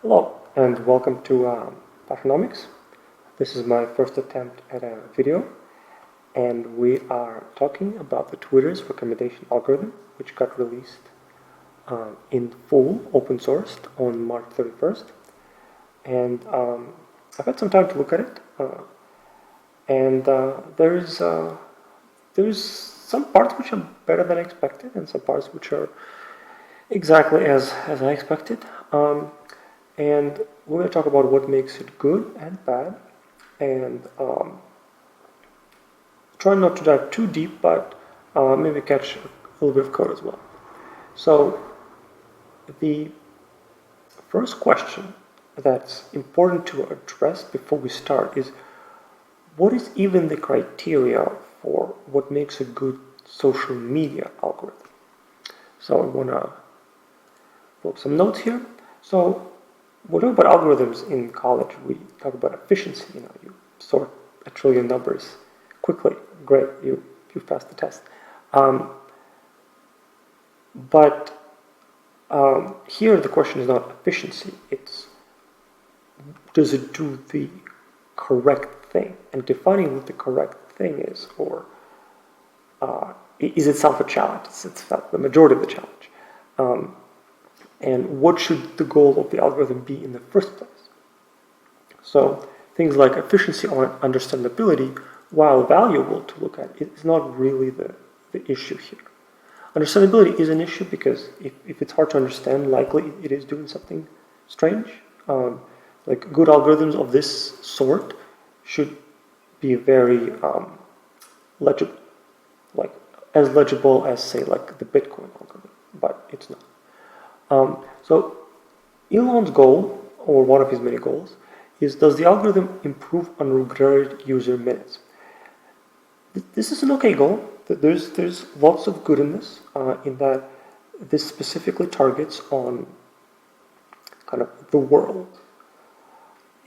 Hello and welcome to Pathonomics. This is my first attempt at a video, and we are talking about the Twitter's recommendation algorithm, which got released in full, open sourced on March 31st. And I've had some time to look at it, and there's some parts which are better than I expected, and some parts which are exactly as I expected. And we're going to talk about what makes it good and bad, and try not to dive too deep, but maybe catch a little bit of code as well. So the first question that's important to address before we start is, what is even the criteria for what makes a good social media algorithm? So I want to pull up some notes here. So we talk about algorithms in college. We talk about efficiency. You sort a trillion numbers quickly. Great, you've passed the test. But here the question is not efficiency. It's, does it do the correct thing? And defining what the correct thing is, or is itself a challenge? It's the majority of the challenge. And what should the goal of the algorithm be in the first place? So things like efficiency or understandability, while valuable to look at, is not really the issue here. Understandability is an issue because if it's hard to understand, likely it is doing something strange. Like good algorithms of this sort should be very legible, like as legible as, say, like the Bitcoin algorithm, but it's not. So Elon's goal, or one of his many goals, is, does the algorithm improve unregarded user minutes? This is an okay goal. There's lots of good in this, in that this specifically targets on kind of the world.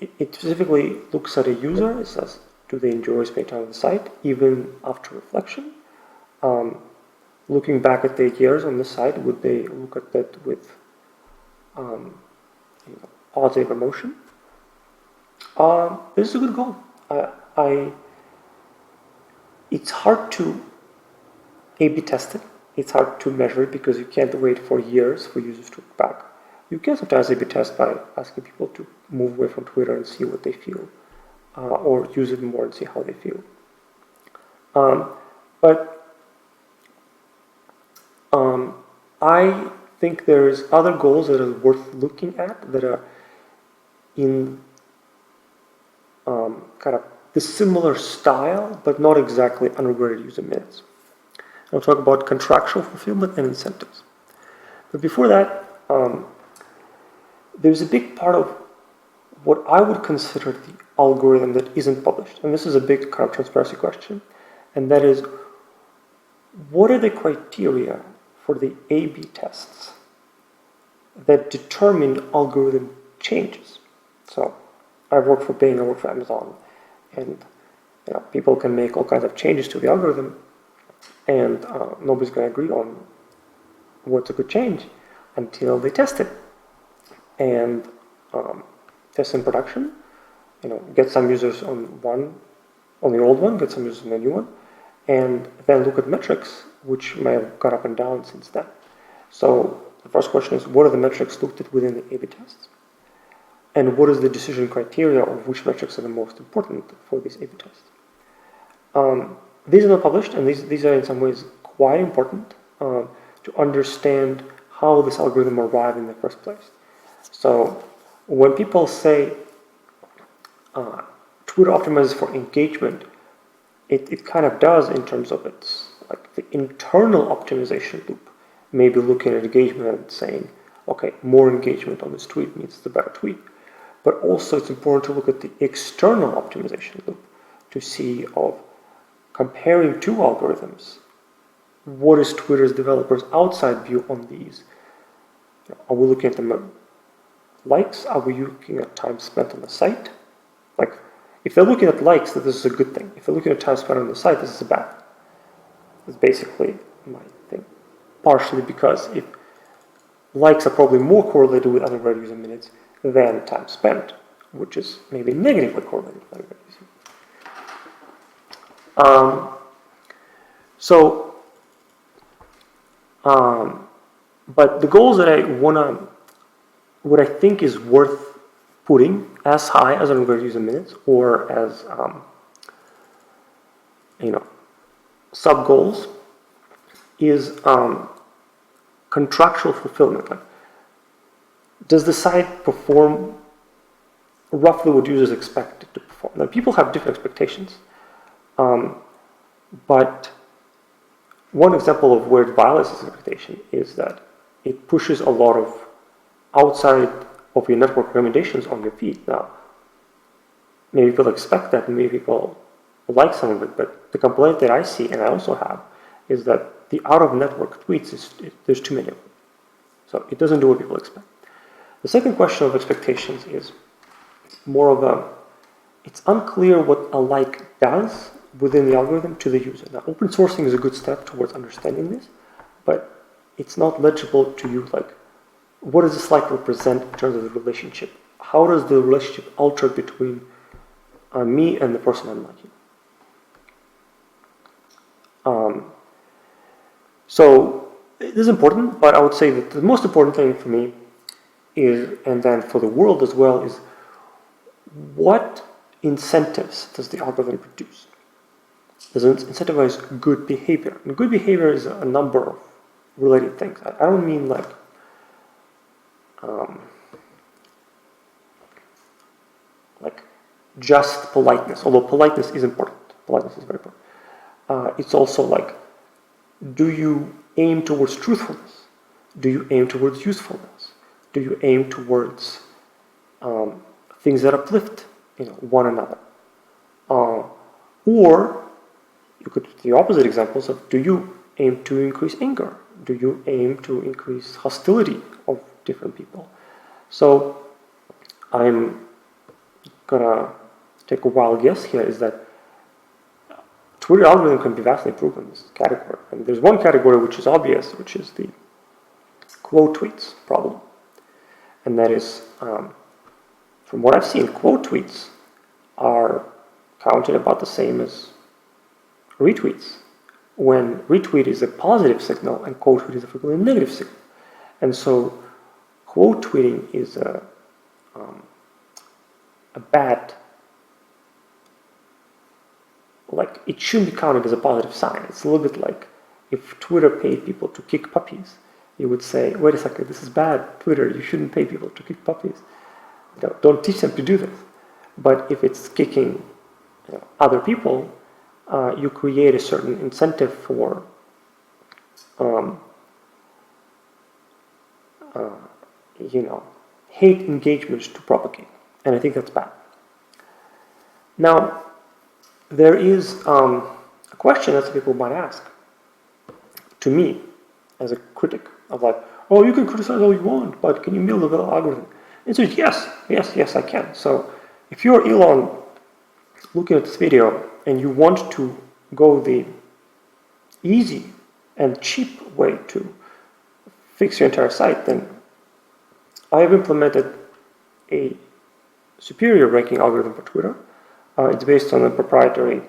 It specifically looks at a user. It says, do they enjoy spending time on the site, even after reflection? Looking back at their years on the site, would they look at that with positive emotion? This is a good goal. It's hard to A/B test it. It's hard to measure it because you can't wait for years for users to look back. You can sometimes A/B test by asking people to move away from Twitter and see what they feel, or use it more and see how they feel. But I think there's other goals that are worth looking at that are in kind of the similar style, but not exactly unregarded user minutes. I'll talk about contractual fulfillment and incentives. But before that, there's a big part of what I would consider the algorithm that isn't published. And this is a big kind of transparency question. And that is, what are the criteria for the A/B tests that determine algorithm changes? So I've worked for Bing, I work for Amazon, and people can make all kinds of changes to the algorithm, and nobody's going to agree on what's a good change until they test it. And test in production, get some users on the old one, get some users on the new one, and then look at metrics, which may have gone up and down since then. So the first question is, what are the metrics looked at within the A/B tests? And what is the decision criteria of which metrics are the most important for these A/B tests? These are not published, and these are in some ways quite important to understand how this algorithm arrived in the first place. So when people say Twitter optimizes for engagement, it kind of does in terms of its the internal optimization loop. Maybe looking at engagement and saying, okay, more engagement on this tweet means it's a better tweet. But also it's important to look at the external optimization loop to see of comparing two algorithms. What is Twitter's developers' outside view on these? Are we looking at the likes? Are we looking at time spent on the site? Like, if they're looking at likes, then this is a good thing. If they're looking at time spent on the site, this is a bad thing. That's basically my thing. Partially because if likes are probably more correlated with unregarded user minutes, than time spent, which is maybe negatively correlated with algorithm. But the goals that what I think is worth putting as high as I'm going to use in minutes, or as sub goals, is contractual fulfillment. Like, does the site perform roughly what users expect it to perform? Now, people have different expectations, but one example of where it violates this expectation is that it pushes a lot of outside of your network recommendations on your feed. Now, maybe people expect that, and maybe people like some of it, but the complaint that I see, and I also have, is that the out-of-network tweets, there's too many of them. So it doesn't do what people expect. The second question of expectations is more of it's unclear what a like does within the algorithm to the user. Now, open sourcing is a good step towards understanding this, but it's not legible to you. Like, what does this like represent in terms of the relationship? How does the relationship alter between me and the person I'm liking? So it is important, but I would say that the most important thing for me is, and then for the world as well, is what incentives does the algorithm produce? Does it incentivize good behavior? And good behavior is a number of related things. I don't mean like just politeness, although politeness is important. Politeness is very important. It's also like, do you aim towards truthfulness? Do you aim towards usefulness? Do you aim towards things that uplift one another? Or you could do the opposite examples of, do you aim to increase anger? Do you aim to increase hostility of different people? So I'm gonna take a wild guess here, is that Twitter algorithm can be vastly improved in this category. And there's one category which is obvious, which is the quote tweets problem. And that is, from what I've seen, quote tweets are counted about the same as retweets, when retweet is a positive signal and quote tweet is a frequently negative signal. And so quote tweeting is a bad, like, it shouldn't be counted as a positive sign. It's a little bit like if Twitter paid people to kick puppies, you would say, wait a second, this is bad, Twitter, you shouldn't pay people to kick puppies. Don't teach them to do this. But if it's kicking other people, you create a certain incentive for hate engagement to propagate. And I think that's bad. Now, there is a question that some people might ask to me as a critic of like, oh, you can criticize all you want, but can you build a better algorithm? And so yes, I can. So if you're Elon looking at this video and you want to go the easy and cheap way to fix your entire site, then I have implemented a superior ranking algorithm for Twitter. It's based on a proprietary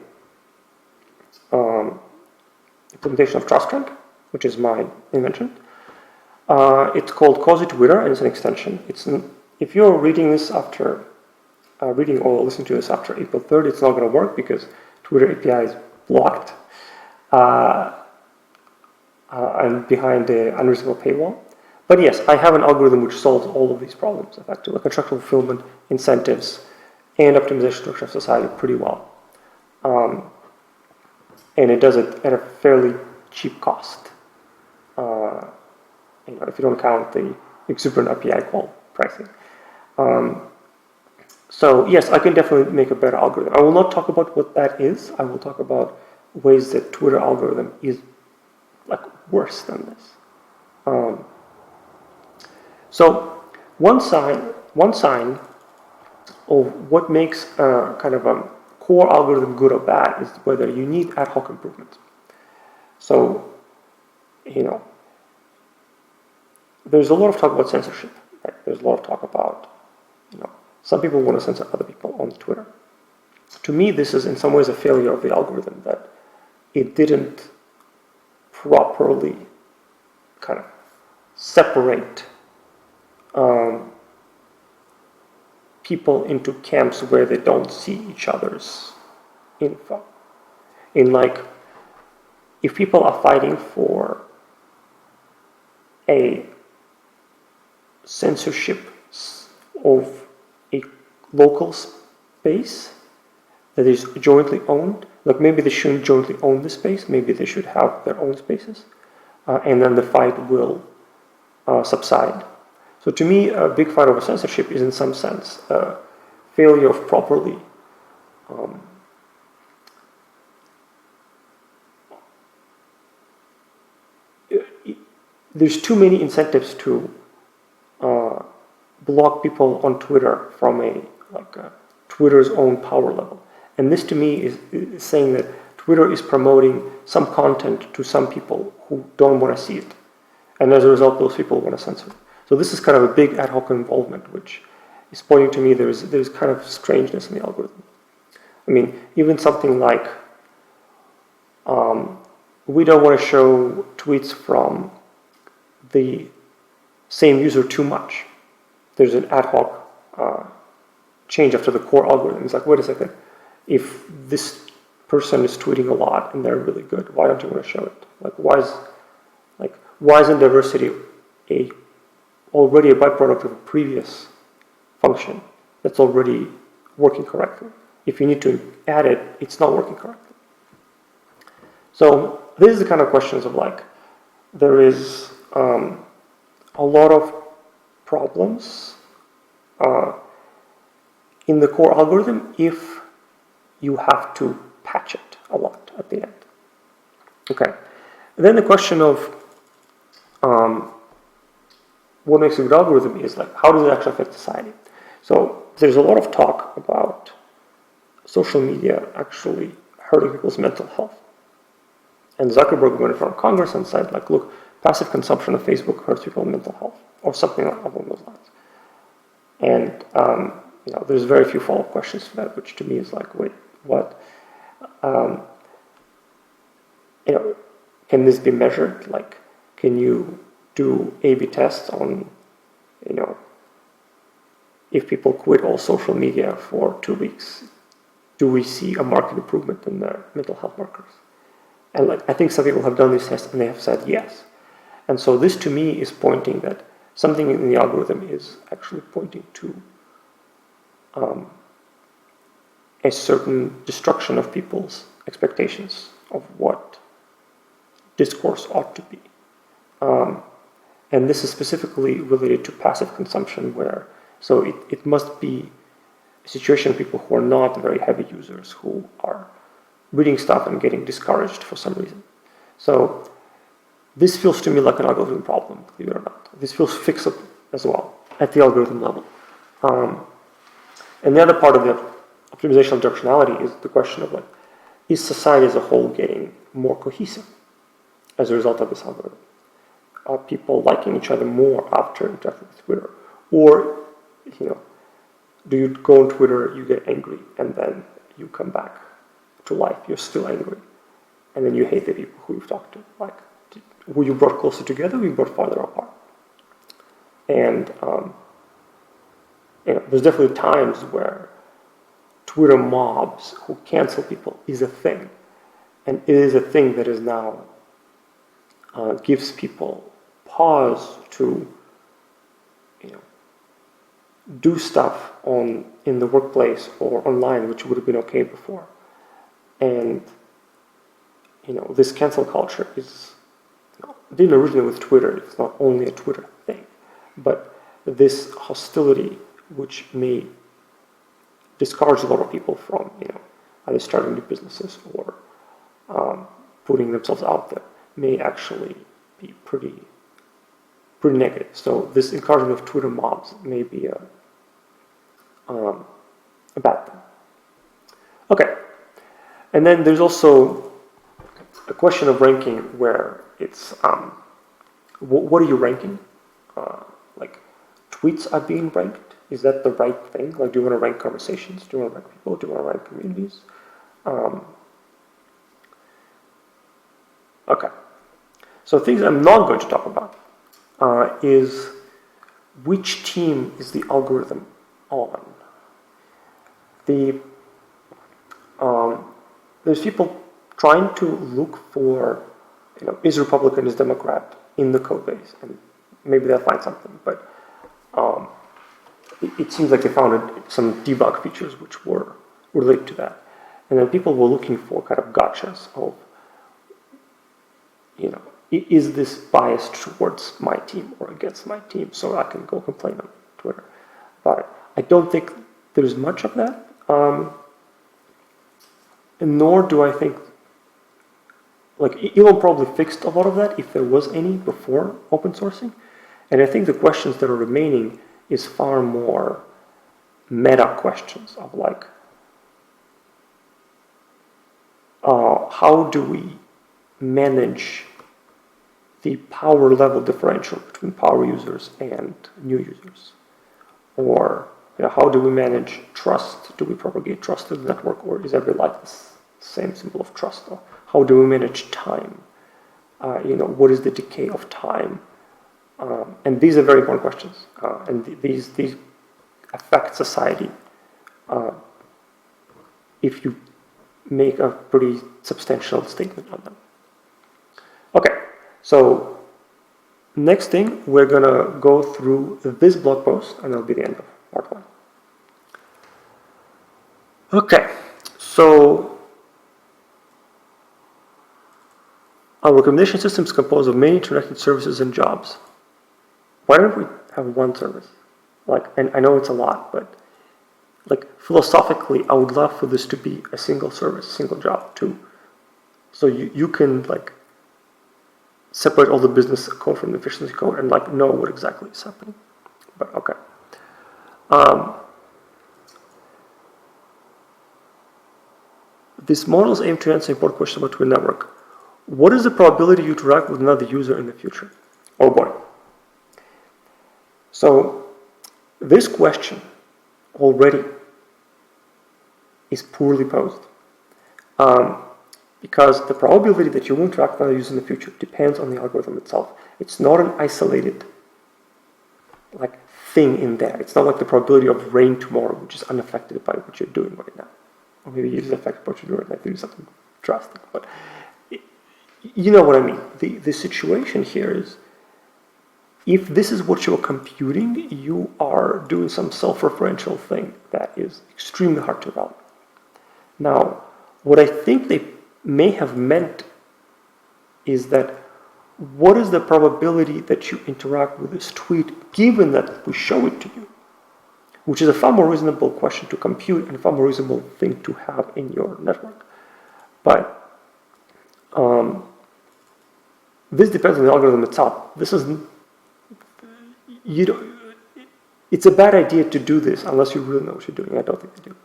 implementation of TrustRank, which is my invention. It's called Cozy Twitter, and it's an extension. If you're reading this after reading or listening to this after April 3rd, it's not going to work because Twitter API is blocked and behind the unreasonable paywall. But yes, I have an algorithm which solves all of these problems effectively: contractual fulfillment, incentives, and optimization structure of society pretty well. And it does it at a fairly cheap cost. If you don't count the exuberant API call pricing. So yes, I can definitely make a better algorithm. I will not talk about what that is. I will talk about ways that Twitter algorithm is like worse than this. So one sign of what makes kind of a core algorithm good or bad is whether you need ad hoc improvements. So, there's a lot of talk about censorship, right? There's a lot of talk about some people want to censor other people on Twitter. To me, this is in some ways a failure of the algorithm, that it didn't properly kind of separate people into camps where they don't see each other's info. If people are fighting for a censorship of a local space that is jointly owned, maybe they shouldn't jointly own the space, maybe they should have their own spaces, and then the fight will subside. So to me, a big fight over censorship is in some sense a failure of properly there's too many incentives to block people on Twitter from Twitter's own power level. And this to me is saying that Twitter is promoting some content to some people who don't want to see it. And as a result, those people want to censor it. So this is kind of a big ad hoc involvement, which is pointing to me there's kind of strangeness in the algorithm. I mean, even something like we don't want to show tweets from the same user too much. There's an ad hoc change after the core algorithm. It's like, wait a second, if this person is tweeting a lot and they're really good, why don't you want to show it? Why isn't diversity already a byproduct of a previous function that's already working correctly? If you need to add it, it's not working correctly. So this is the kind of questions of there is a lot of problems in the core algorithm if you have to patch it a lot at the end. Okay, and then the question of what makes a good algorithm is how does it actually affect society? So there's a lot of talk about social media actually hurting people's mental health. And Zuckerberg went in front of Congress and said, look, passive consumption of Facebook hurts people's mental health, or something along those lines. And there's very few follow-up questions to that, which to me is wait, what? Can this be measured? Can you do A/B tests on, if people quit all social media for 2 weeks, do we see a marked improvement in their mental health markers? And I think some people have done these tests and they have said yes. And so this to me is pointing that something in the algorithm is actually pointing to a certain destruction of people's expectations of what discourse ought to be. And this is specifically related to passive consumption, so it must be a situation of people who are not very heavy users, who are reading stuff and getting discouraged for some reason. So this feels to me like an algorithm problem, believe it or not. This feels fixable as well at the algorithm level. And the other part of the optimization of directionality is the question of is society as a whole getting more cohesive as a result of this algorithm? Are people liking each other more after interacting with Twitter? Or, do you go on Twitter, you get angry, and then you come back to life, you're still angry, and then you hate the people who you've talked to, who you brought closer together, who you brought farther apart. And there's definitely times where Twitter mobs who cancel people is a thing, and it is a thing that is now gives people pause to do stuff in the workplace or online which would have been okay before. And this cancel culture didn't originate with Twitter. It's not only a Twitter thing, but this hostility which may discourage a lot of people from either starting new businesses or putting themselves out there may actually be pretty negative. So this encouragement of Twitter mobs may be a bad thing. Okay, and then there's also a question of ranking where it's what are you ranking? Tweets are being ranked, Is that the right thing? Like, do you want to rank conversations? Do you want to rank people? Do you want to rank communities? Okay. So things I'm not going to talk about is which team is the algorithm on. There's people trying to look for, is Republican, is Democrat in the code base, and maybe they'll find something, but it seems like they found some debug features which were related to that. And then people were looking for kind of gotchas of, is this biased towards my team or against my team, so I can go complain on Twitter about it. I don't think there's much of that, and nor do I think, like, Elon probably fixed a lot of that, if there was any, before open sourcing. And I think the questions that are remaining is far more meta questions of, like, how do we manage the power level differential between power users and new users? Or how do we manage trust? Do we propagate trust to the network, or is every light the same symbol of trust? Or how do we manage time? What is the decay of time? And these are very important questions, and these affect society if you make a pretty substantial statement on them. Okay, so next thing, we're gonna go through this blog post, and that'll be the end of part 1. Okay, so our recommendation system is composed of many interconnected services and jobs. Why don't we have one service? Like, and I know it's a lot, but like philosophically, I would love for this to be a single service, single job too. So you can like separate all the business code from the efficiency code and like know what exactly is happening. But okay. These models aim to answer important questions about Twitter network. What is the probability you interact with another user in the future? Oh boy. So this question already is poorly posed, because the probability that you will interact with another user in the future depends on the algorithm itself. It's not an isolated like thing in there. It's not like the probability of rain tomorrow, which is unaffected by what you're doing right now. Or maybe it is affected by what you're doing right now if you do something drastic. But you know what I mean. The situation here is, if this is what you're computing, you are doing some self-referential thing that is extremely hard to evaluate. Now, what I think they may have meant is that what is the probability that you interact with this tweet given that we show it to you? Which is a far more reasonable question to compute and a far more reasonable thing to have in your network. But this depends on the algorithm itself. This is it's a bad idea to do this unless you really know what you're doing. I don't think they do.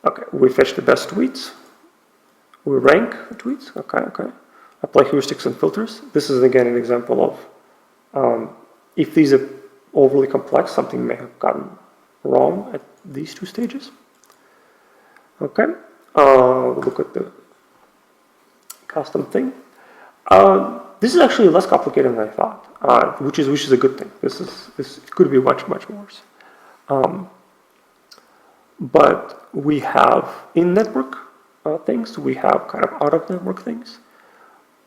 Okay, we fetch the best tweets. We rank the tweets. Okay. Apply heuristics and filters. This is again an example of if these are overly complex, something may have gotten wrong at these 2 stages. Okay, look at the custom thing. This is actually less complicated than I thought, which is a good thing. This could be much worse. But we have in-network things. We have kind of out-of-network things.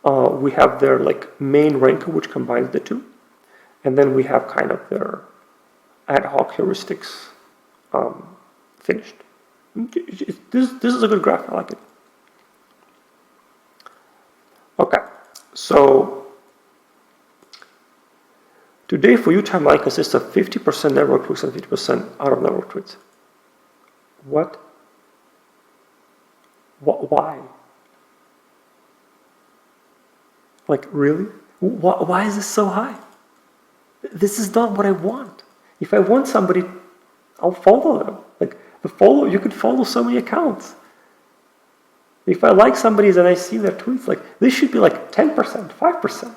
We have their like main ranker, which combines the 2, and then we have kind of their ad hoc heuristics finished. This is a good graph. I like it. Okay, so today for you, timeline consists of 50% network tweets and 50% out-of-network tweets. What? Why? Like, really? Why is this so high? This is not what I want. If I want somebody, I'll follow them. Like, you could follow so many accounts. If I like somebody's and I see their tweets, like, this should be like 10%, 5%.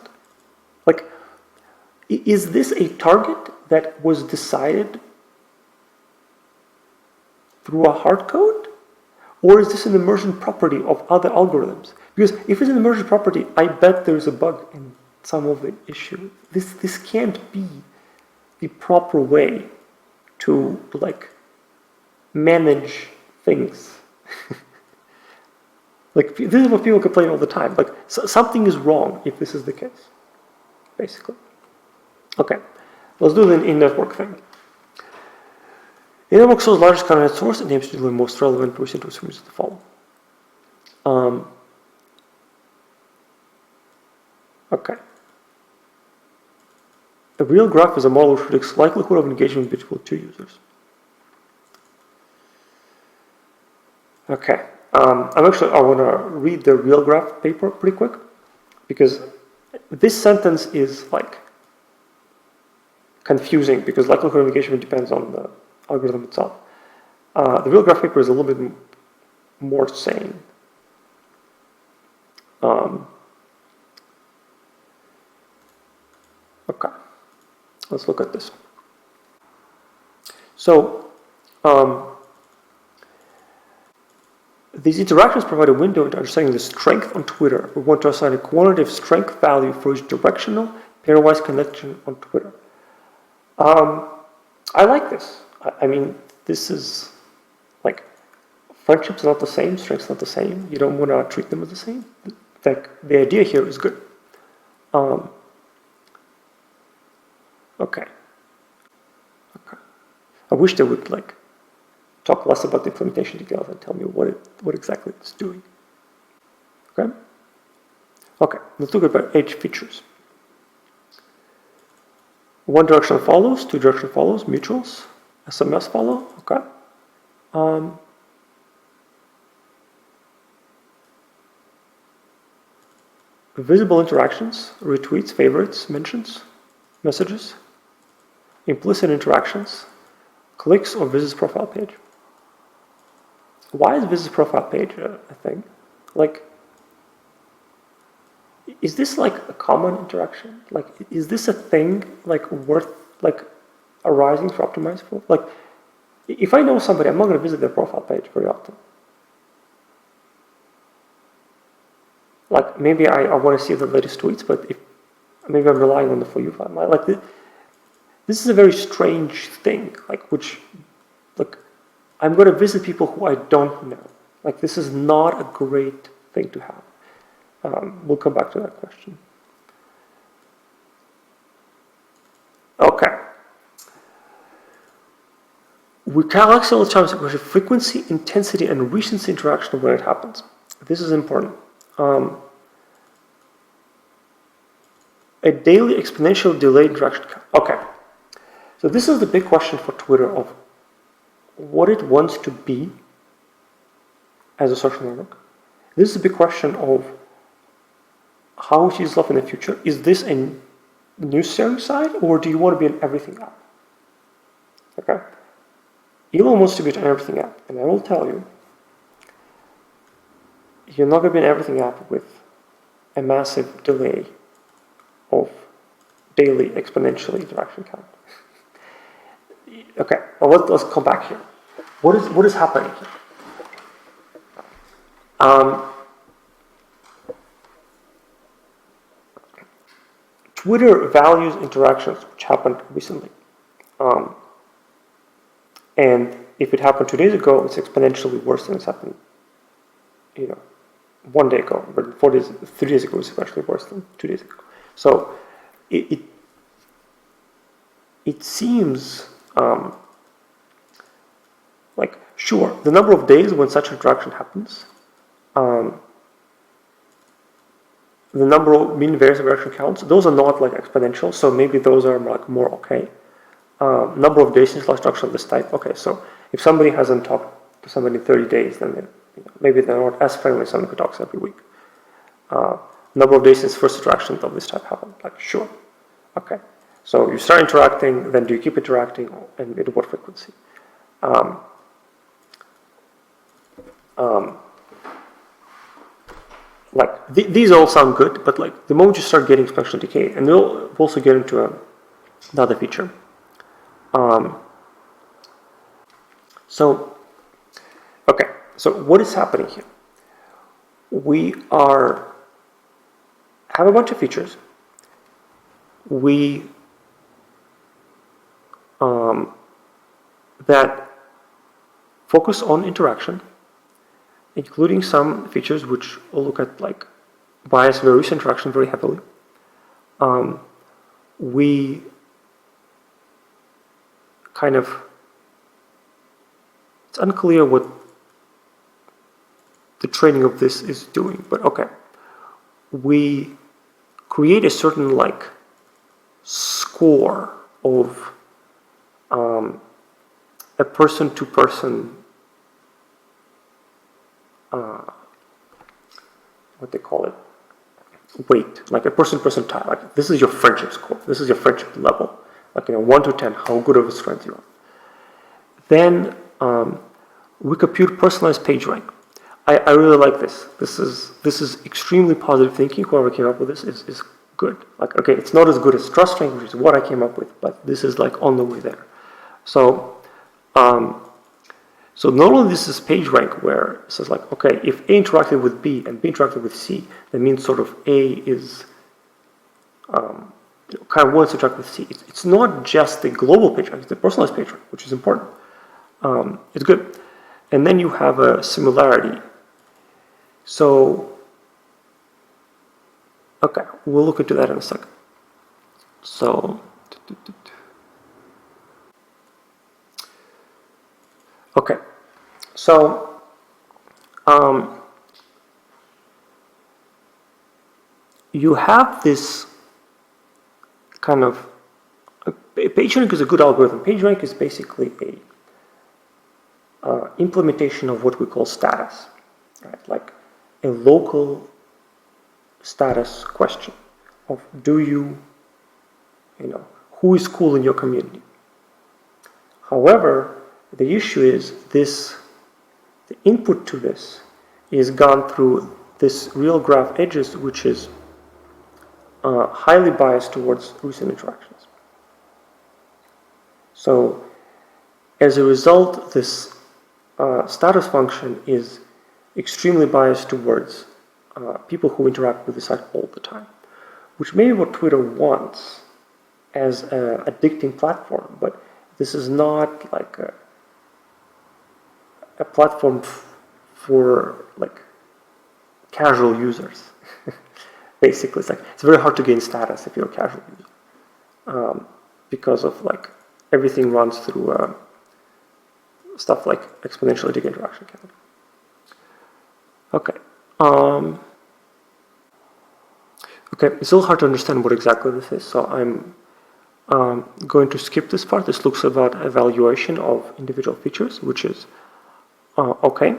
Like, is this a target that was decided through a hard code? Or is this an emergent property of other algorithms? Because if it's an emergent property, I bet there's a bug in some of the issue. This can't be the proper way to, like, manage things. Like, this is what people complain all the time. Like, something is wrong if this is the case, basically. Okay, let's do the in-network thing. In-network shows largest common source and aims to deliver most relevant recent responses to follow. Okay. A real graph is a model which predicts likelihood of engagement between two users. Okay. I want to read the real graph paper pretty quick, because this sentence is like confusing because likelihood of engagement depends on the algorithm itself. The real graph paper is a little bit more sane. Okay, let's look at this. So, these interactions provide a window into understanding the strength on Twitter. We want to assign a quantitative strength value for each directional pairwise connection on Twitter. I like this. I mean, this is like, friendships are not the same, strengths not the same. You don't want to treat them as the same. The idea here is good. Okay. I wish they would like talk less about the implementation details and tell me what exactly it's doing. Okay. Okay. Let's look at edge features. One direction follows, two direction follows, mutuals, SMS follow. Okay. Visible interactions, retweets, favorites, mentions, messages, implicit interactions, clicks or visits profile page. Why is visits profile page a thing? Like, is this like a common interaction? Like, is this a thing like worth like arising to optimize for? Like, if I know somebody, I'm not going to visit their profile page very often. Like, maybe I want to see the latest tweets, but maybe I'm relying on the For You file. Like, this is a very strange thing, like, I'm going to visit people who I don't know. Like, this is not a great thing to have. We'll come back to that question. Okay. We calculate all the times the frequency, intensity, and recency interaction when it happens. This is important. A daily exponential delay interaction count. Okay. So this is the big question for Twitter of what it wants to be as a social network. This is a big question of how it sees itself in the future. Is this a news sharing site, or do you want to be an everything app? Okay. Elon wants to be an everything app, and I will tell you, you're not going to be an everything app with a massive delay of daily exponential interaction count. Okay, well, let's come back here. What is happening here? Twitter values interactions, which happened recently. And if it happened 2 days ago, it's exponentially worse than it's happened, 1 day ago. But 3 days ago, it's actually worse than 2 days ago. So it seems like, sure, the number of days when such interaction happens, the number of mean variance interaction counts, those are not like exponential, so maybe those are like more okay. Number of days since last interaction of this type, okay, so if somebody hasn't talked to somebody in 30 days, then maybe they're not as friendly as somebody who talks every week. Number of days since first interaction of this type happened, like, sure, okay. So you start interacting, then do you keep interacting, and at what frequency? like these all sound good, but like the moment you start getting exponential decay, and we'll also get into another feature. So, okay, so what is happening here? We have a bunch of features. We that focus on interaction, including some features which will look at like bias various interaction very heavily. We kind of, it's unclear what the training of this is doing, but okay. We create a certain like score of a person-to-person, what they call it, weight, like a person-to-person tie. Like this is your friendship score. This is your friendship level. Like 1 to 10, how good of a friend you are. Then we compute personalized PageRank. I really like this. This is extremely positive thinking. Whoever came up with this is good. Like, okay, it's not as good as TrustRank, which is what I came up with, but this is like on the way there. So, so not only this is PageRank where it says like, okay, if A interacted with B and B interacted with C, that means sort of A is kind of wants to interact with C. It's not just the global PageRank, it's the personalized PageRank, which is important. It's good. And then you have a similarity. So, okay, we'll look into that in a second. So, okay, so you have this kind of, PageRank is a good algorithm. PageRank is basically a implementation of what we call status, right? Like a local status question of who is cool in your community. However, the issue is the input to this is gone through this real graph edges, which is highly biased towards recent interactions. So as a result, this status function is extremely biased towards people who interact with the site all the time, which may be what Twitter wants as an addicting platform, but this is not like a platform for like casual users. Basically, it's very hard to gain status if you're a casual user because of like everything runs through stuff like exponential decay interaction count. Okay. Okay, it's a little hard to understand what exactly this is, so I'm going to skip this part. This looks about evaluation of individual features, which is okay.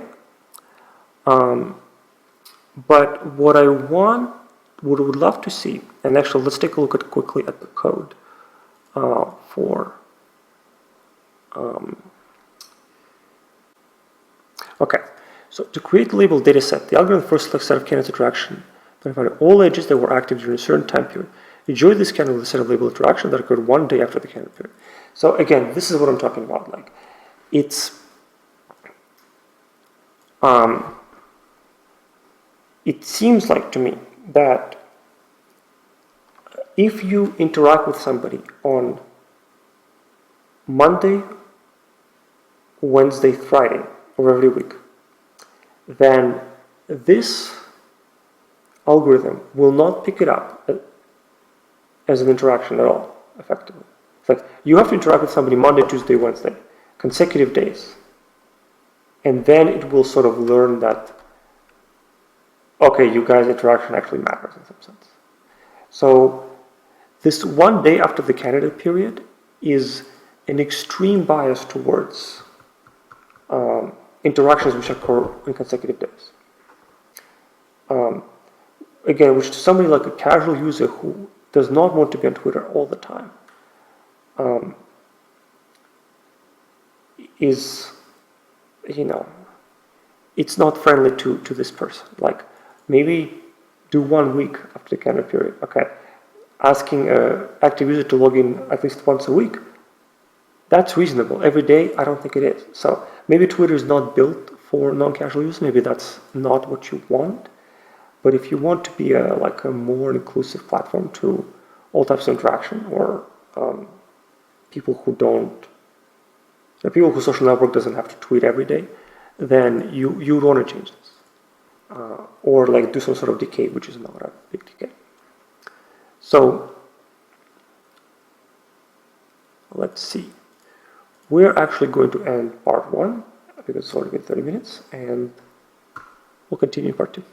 But what I would love to see, and actually let's take a look quickly at the code for okay, so to create the labeled data set, the algorithm first selects a set of candidates interaction, identifying all edges that were active during a certain time period. Enjoy this candidate with a set of labeled interaction that occurred 1 day after the candidate period. So again, this is what I'm talking about. Like, it's it seems like to me that if you interact with somebody on Monday, Wednesday, Friday of every week, then this algorithm will not pick it up as an interaction at all, effectively. It's like you have to interact with somebody Monday, Tuesday, Wednesday, consecutive days. And then it will sort of learn that, okay, you guys' interaction actually matters in some sense. So this 1 day after the candidate period is an extreme bias towards interactions which occur in consecutive days. Again, which to somebody like a casual user who does not want to be on Twitter all the time is, it's not friendly to this person. Like, maybe do 1 week after the calendar period. Okay, asking an active user to log in at least once a week, that's reasonable. Every day, I don't think it is. So maybe Twitter is not built for non-casual use. Maybe that's not what you want. But if you want to be like a more inclusive platform to all types of interaction, or people who social network doesn't have to tweet every day, then you want to change this, or like do some sort of decay, which is not a big decay. So let's see. We're actually going to end part 1 because it's already been 30 minutes, and we'll continue in part 2.